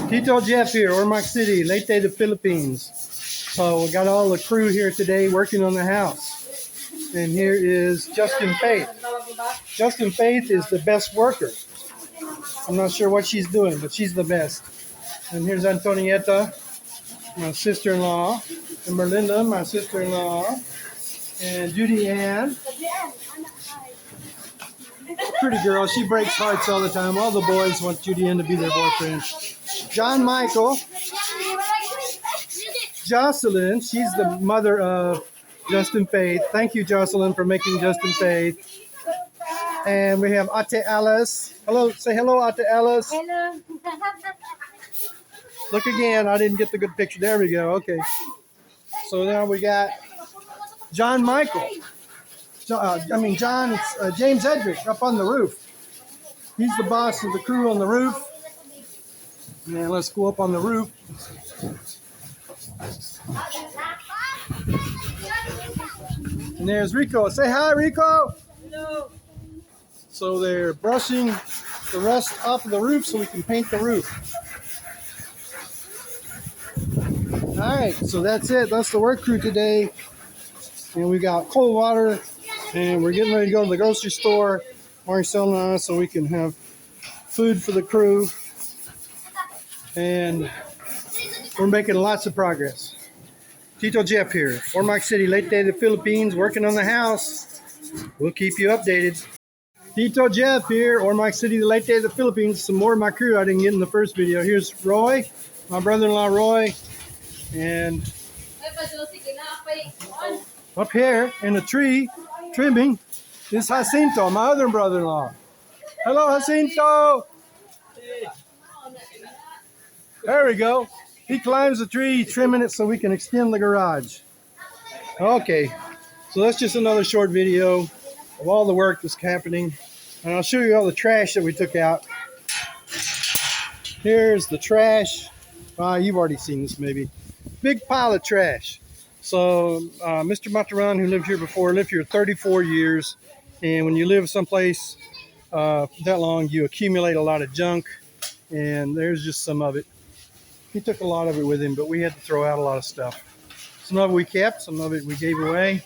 Tito Jeff here, Ormoc City, Leyte the Philippines. So we got all the crew here today working on the house. And here is Justin Faith. Justin Faith is the best worker. I'm not sure what she's doing, but she's the best. And here's Antonietta, my sister-in-law, and Merlinda, my sister-in-law, and Judy Ann. Pretty girl. She breaks hearts all the time. All the boys want Judy Ann to be their boyfriend. John Michael. Jocelyn. She's the mother of Justin Faith. Thank you, Jocelyn, for making Justin Faith. And we have Ate Alice. Hello. Say hello, Ate Alice. Hello. Look again. I didn't get the good picture. There we go. Okay. So now we got John Michael. James Edrick up on the roof. He's the boss of the crew on the roof. And let's go up on the roof. And there's Rico. Say hi, Rico. Hello. So they're brushing the rust off of the roof so we can paint the roof. All right, so that's it. That's the work crew today. And we got cold water. And we're getting ready to go to the grocery store, Marcella, so we can have food for the crew. And we're making lots of progress. Tito Jeff here, Ormoc City, Leyte the Philippines, working on the house. We'll keep you updated. Tito Jeff here, Ormoc City, Leyte the Philippines. Some more of my crew I didn't get in the first video. Here's Roy, my brother-in-law Roy. And up here in a tree, trimming, is Jacinto, my other brother-in-law. Hello, Jacinto. There we go. He climbs the tree, trimming it so we can extend the garage. Okay, so that's just another short video of all the work that's happening. And I'll show you all the trash that we took out. Here's the trash. You've already seen this maybe. Big pile of trash. So Mr. Mataran, who lived here before, lived here 34 years. And when you live someplace that long, you accumulate a lot of junk. And there's just some of it. He took a lot of it with him, but we had to throw out a lot of stuff. Some of it we kept, some of it we gave away.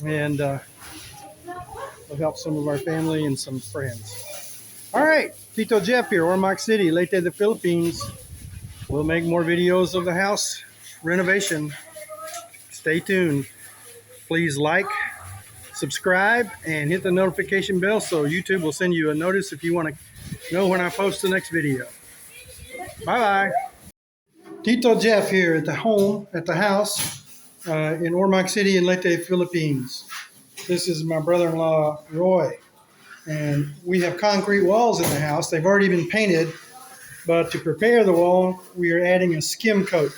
And we'll help some of our family and some friends. All right, Tito Jeff here, Ormoc City, Leyte the Philippines. We'll make more videos of the house renovation. Stay tuned. Please like, subscribe, and hit the notification bell so YouTube will send you a notice if you want to know when I post the next video. Bye-bye. Tito Jeff here at the house in Ormoc City in Leyte, Philippines. This is my brother-in-law, Roy. And we have concrete walls in the house. They've already been painted, but to prepare the wall, we are adding a skim coat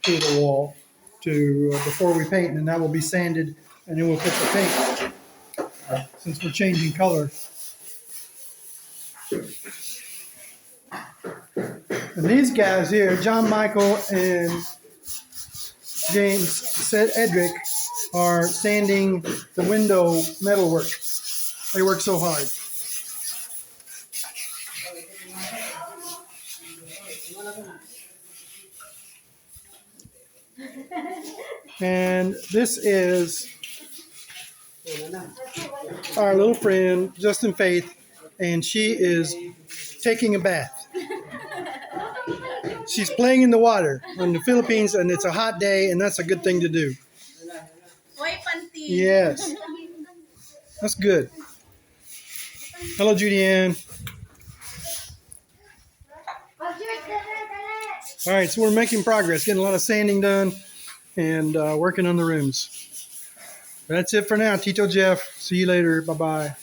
to the wall before we paint, and that will be sanded, and then we'll put the paint since we're changing color. And these guys here, John Michael and James Edrick, are sanding the window metal work. They work so hard. And this is our little friend, Justin Faith, and she is taking a bath. She's playing in the water in the Philippines, and it's a hot day, and that's a good thing to do. Yes. That's good. Hello, Judy Ann. All right, so we're making progress, getting a lot of sanding done and working on the rooms. That's it for now. Tito Jeff. See you later. Bye-bye.